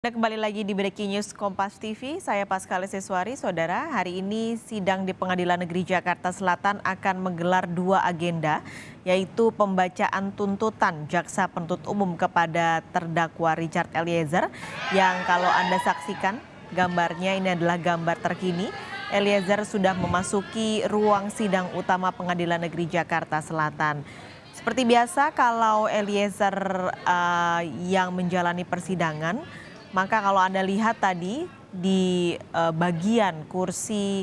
Anda kembali lagi di Breaking News Kompas TV, saya Pascal Siswari. Saudara, hari ini sidang di Pengadilan Negeri Jakarta Selatan akan menggelar dua agenda, yaitu pembacaan tuntutan Jaksa Penuntut Umum kepada terdakwa Richard Eliezer, yang kalau Anda saksikan gambarnya ini adalah gambar terkini. Eliezer sudah memasuki ruang sidang utama Pengadilan Negeri Jakarta Selatan. Seperti biasa, kalau Eliezer yang menjalani persidangan, maka kalau Anda lihat tadi di bagian kursi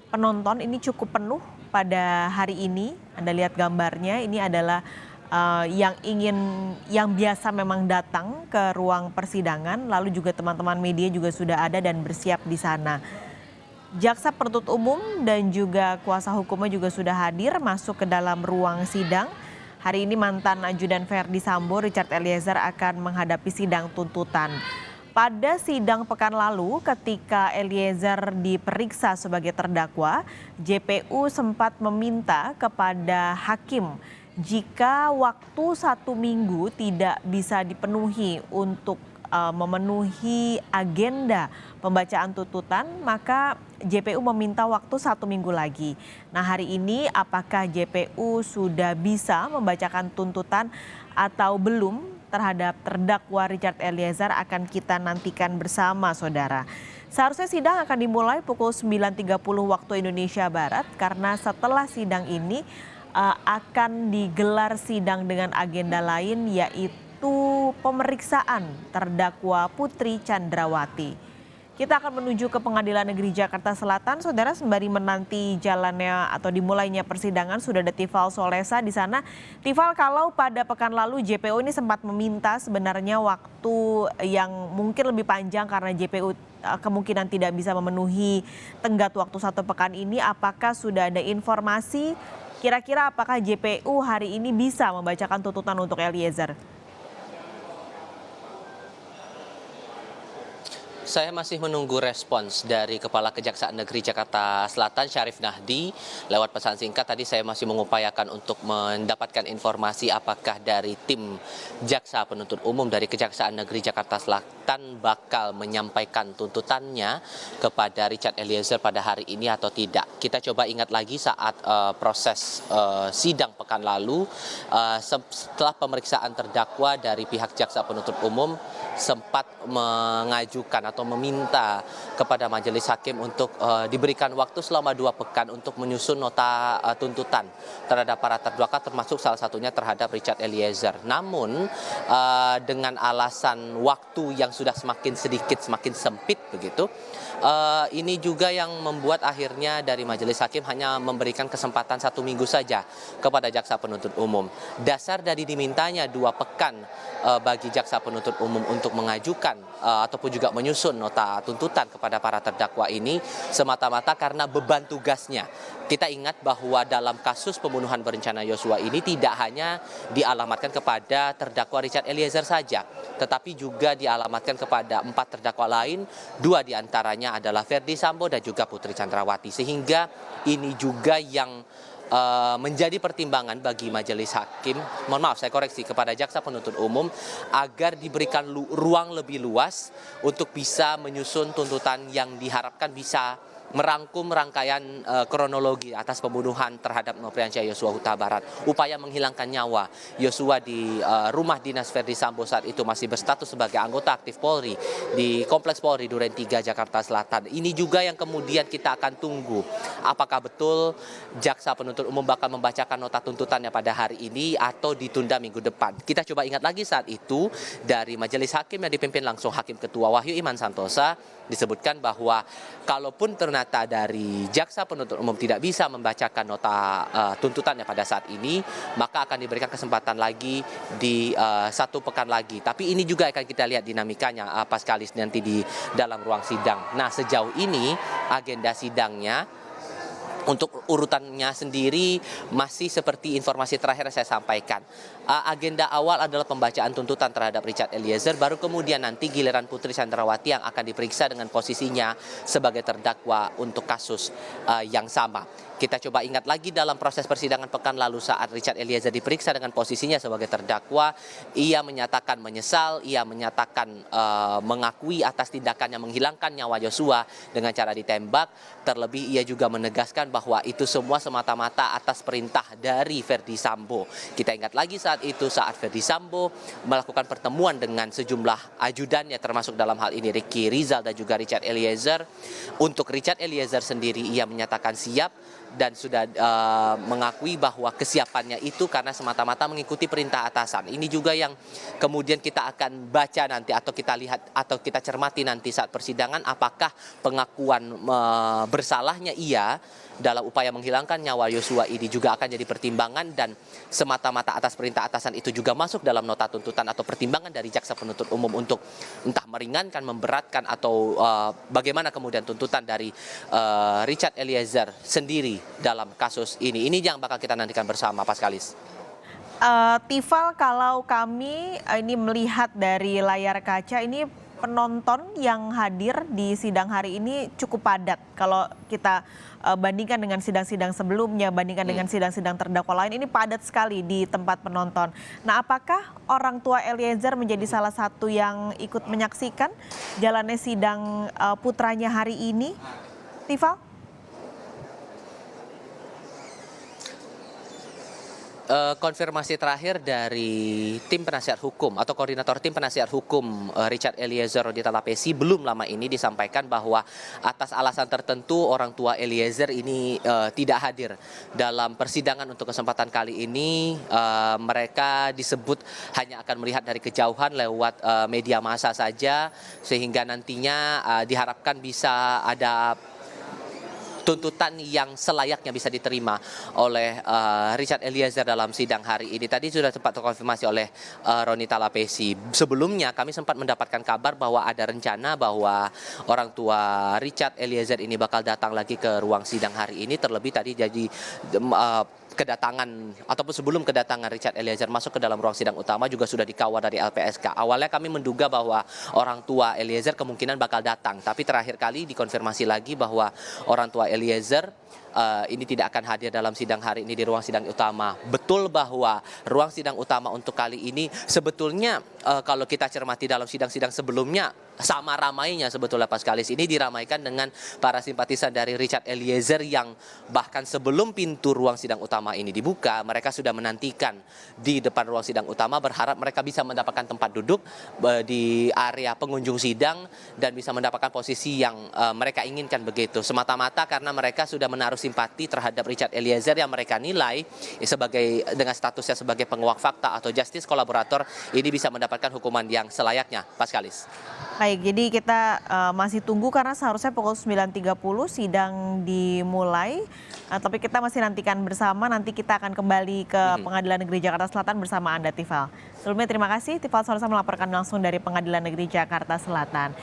penonton ini cukup penuh pada hari ini. Anda lihat gambarnya, ini adalah yang biasa memang datang ke ruang persidangan, lalu juga teman-teman media juga sudah ada dan bersiap di sana. Jaksa penuntut umum dan juga kuasa hukumnya juga sudah hadir masuk ke dalam ruang sidang. Hari ini mantan ajudan Verdi Sambo Richard Eliezer akan menghadapi sidang tuntutan. Pada sidang pekan lalu ketika Eliezer diperiksa sebagai terdakwa, JPU sempat meminta kepada hakim jika waktu 1 minggu tidak bisa dipenuhi untuk memenuhi agenda pembacaan tuntutan, maka JPU meminta waktu 1 minggu lagi. Nah, hari ini apakah JPU sudah bisa membacakan tuntutan atau belum terhadap terdakwa Richard Eliezer akan kita nantikan bersama, saudara. Seharusnya sidang akan dimulai pukul 9.30 waktu Indonesia Barat, karena setelah sidang ini akan digelar sidang dengan agenda lain, yaitu pemeriksaan terdakwa Putri Chandrawati. Kita akan menuju ke Pengadilan Negeri Jakarta Selatan, saudara, sembari menanti jalannya atau dimulainya persidangan. Sudah ada Tifal Solesa di sana. Tifal, kalau pada pekan lalu JPU ini sempat meminta sebenarnya waktu yang mungkin lebih panjang karena JPU kemungkinan tidak bisa memenuhi tenggat waktu 1 pekan ini, apakah sudah ada informasi kira-kira apakah JPU hari ini bisa membacakan tuntutan untuk Eliezer? Saya masih menunggu respons dari Kepala Kejaksaan Negeri Jakarta Selatan, Syarif Nahdi. Lewat pesan singkat tadi saya masih mengupayakan untuk mendapatkan informasi apakah dari tim Jaksa Penuntut Umum dari Kejaksaan Negeri Jakarta Selatan bakal menyampaikan tuntutannya kepada Richard Eliezer pada hari ini atau tidak. Kita coba ingat lagi saat proses sidang pekan lalu, setelah pemeriksaan terdakwa dari pihak Jaksa Penuntut Umum sempat mengajukan atau meminta kepada majelis hakim untuk diberikan waktu selama 2 pekan untuk menyusun nota tuntutan terhadap para terdakwa, termasuk salah satunya terhadap Richard Eliezer. Namun dengan alasan waktu yang sudah semakin sedikit, semakin sempit begitu, ini juga yang membuat akhirnya dari majelis hakim hanya memberikan kesempatan 1 minggu saja kepada jaksa penuntut umum. Dasar dari dimintanya 2 pekan bagi jaksa penuntut umum untuk mengajukan ataupun juga menyusun nota tuntutan kepada para terdakwa ini semata-mata karena beban tugasnya. Kita ingat bahwa dalam kasus pembunuhan berencana Yosua ini tidak hanya dialamatkan kepada terdakwa Richard Eliezer saja, tetapi juga dialamatkan kepada 4 terdakwa lain, 2 diantaranya adalah Verdi Sambo dan juga Putri Chandrawati. Sehingga ini juga yang menjadi pertimbangan bagi majelis hakim, kepada jaksa penuntut umum agar diberikan ruang lebih luas untuk bisa menyusun tuntutan yang diharapkan bisa merangkum rangkaian kronologi atas pembunuhan terhadap Nofriansyah Yosua Huta Barat. Upaya menghilangkan nyawa Yosua di rumah dinas Verdi Sambo saat itu masih berstatus sebagai anggota aktif Polri di Kompleks Polri Duren 3 Jakarta Selatan. Ini juga yang kemudian kita akan tunggu. Apakah betul jaksa penuntut umum bakal membacakan nota tuntutannya pada hari ini atau ditunda minggu depan. Kita coba ingat lagi saat itu dari majelis hakim yang dipimpin langsung Hakim Ketua Wahyu Iman Santosa disebutkan bahwa kalaupun ternyata dari jaksa penuntut umum tidak bisa membacakan nota tuntutannya pada saat ini, maka akan diberikan kesempatan lagi di 1 pekan lagi. Tapi ini juga akan kita lihat dinamikanya Paskalis nanti di dalam ruang sidang. Nah, sejauh ini agenda sidangnya untuk urutannya sendiri masih seperti informasi terakhir yang saya sampaikan. Agenda awal adalah pembacaan tuntutan terhadap Richard Eliezer, baru kemudian nanti giliran Putri Chandrawati yang akan diperiksa dengan posisinya sebagai terdakwa untuk kasus yang sama. Kita coba ingat lagi dalam proses persidangan pekan lalu saat Richard Eliezer diperiksa dengan posisinya sebagai terdakwa, ia menyatakan menyesal, ia menyatakan mengakui atas tindakannya menghilangkan nyawa Yosua dengan cara ditembak. Terlebih ia juga menegaskan bahwa itu semua semata-mata atas perintah dari Verdi Sambo. Kita ingat lagi saat itu saat Verdi Sambo melakukan pertemuan dengan sejumlah ajudannya termasuk dalam hal ini Ricky Rizal dan juga Richard Eliezer. Untuk Richard Eliezer sendiri ia menyatakan siap dan sudah mengakui bahwa kesiapannya itu karena semata-mata mengikuti perintah atasan. Ini juga yang kemudian kita akan baca nanti atau kita lihat atau kita cermati nanti saat persidangan apakah pengakuan bersalahnya ia dalam upaya menghilangkan nyawa Yosua ini juga akan jadi pertimbangan dan semata-mata atas perintah atasan itu juga masuk dalam nota tuntutan atau pertimbangan dari jaksa penuntut umum untuk entah meringankan, memberatkan atau bagaimana kemudian tuntutan dari Richard Eliezer sendiri dalam kasus ini. Ini yang bakal kita nantikan bersama, Paskalis. Tifal, kalau kami ini melihat dari layar kaca ini penonton yang hadir di sidang hari ini cukup padat. Kalau kita bandingkan dengan sidang-sidang sebelumnya, bandingkan dengan sidang-sidang terdakwa lain, ini padat sekali di tempat penonton. Nah, apakah orang tua Eliezer menjadi salah satu yang ikut menyaksikan jalannya sidang putranya hari ini, Tifal? Konfirmasi terakhir dari tim penasihat hukum atau koordinator tim penasihat hukum Richard Eliezer Ronita Lapesi belum lama ini disampaikan bahwa atas alasan tertentu orang tua Eliezer ini tidak hadir dalam persidangan untuk kesempatan kali ini. Mereka disebut hanya akan melihat dari kejauhan lewat media massa saja sehingga nantinya diharapkan bisa ada tuntutan yang selayaknya bisa diterima oleh Richard Eliezer dalam sidang hari ini. Tadi sudah sempat terkonfirmasi oleh Ronita Lapesi. Sebelumnya kami sempat mendapatkan kabar bahwa ada rencana bahwa orang tua Richard Eliezer ini bakal datang lagi ke ruang sidang hari ini. Terlebih tadi jadi kedatangan ataupun sebelum kedatangan Richard Eliezer masuk ke dalam ruang sidang utama juga sudah dikawal dari LPSK. Awalnya kami menduga bahwa orang tua Eliezer kemungkinan bakal datang, tapi terakhir kali dikonfirmasi lagi bahwa orang tua Eliezer ini tidak akan hadir dalam sidang hari ini di ruang sidang utama. Betul bahwa ruang sidang utama untuk kali ini sebetulnya kalau kita cermati dalam sidang-sidang sebelumnya sama ramainya sebetulnya Paskalis. Ini diramaikan dengan para simpatisan dari Richard Eliezer yang bahkan sebelum pintu ruang sidang utama ini dibuka, mereka sudah menantikan di depan ruang sidang utama berharap mereka bisa mendapatkan tempat duduk di area pengunjung sidang dan bisa mendapatkan posisi yang mereka inginkan begitu. Semata-mata karena mereka sudah menaruh simpati terhadap Richard Eliezer yang mereka nilai sebagai dengan statusnya sebagai penguak fakta atau justice kolaborator ini bisa mendapatkan hukuman yang selayaknya, Paskalis. Baik, jadi kita masih tunggu karena seharusnya pukul 9.30 sidang dimulai. Tapi kita masih nantikan bersama, nanti kita akan kembali ke Pengadilan Negeri Jakarta Selatan bersama Anda, Tifal. Sebelumnya terima kasih, Tifal Solesa melaporkan langsung dari Pengadilan Negeri Jakarta Selatan.